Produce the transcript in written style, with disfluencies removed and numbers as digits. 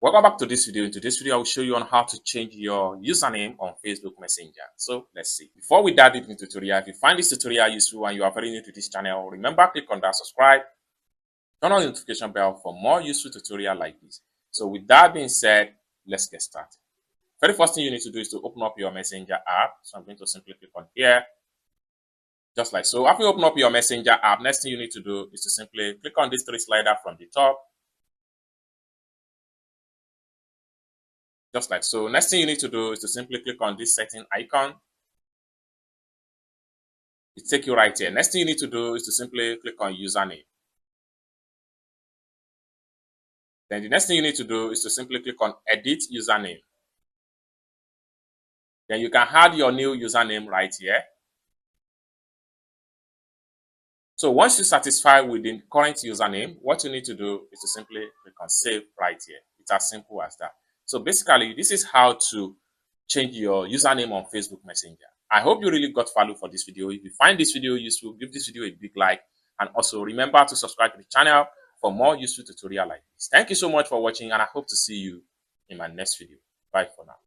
Welcome back to this video. In today's video, I will show you on how to change your username on Facebook Messenger. So let's see. Before we dive into the tutorial, if you find this tutorial useful and you are very new to this channel, remember click on that subscribe, turn on the notification bell for more useful tutorial like this. So with that being said, let's get started. Very first thing you need to do is to open up your Messenger app. So I'm going to simply click on here, just like so. After you open up your Messenger app, next thing you need to do is to simply click on this three slider from the top. Just like so. Next thing you need to do is to simply click on this setting icon. It takes you right here. Next thing you need to do is to simply click on username. Then the next thing you need to do is to simply click on edit username. Then you can add your new username right here. So once you're satisfied with the current username, what you need to do is to simply click on save right here. It's as simple as that. So basically, this is how to change your username on Facebook Messenger. I hope you really got value for this video. If you find this video useful, give this video a big like. And also remember to subscribe to the channel for more useful tutorial like this. Thank you so much for watching, and I hope to see you in my next video. Bye for now.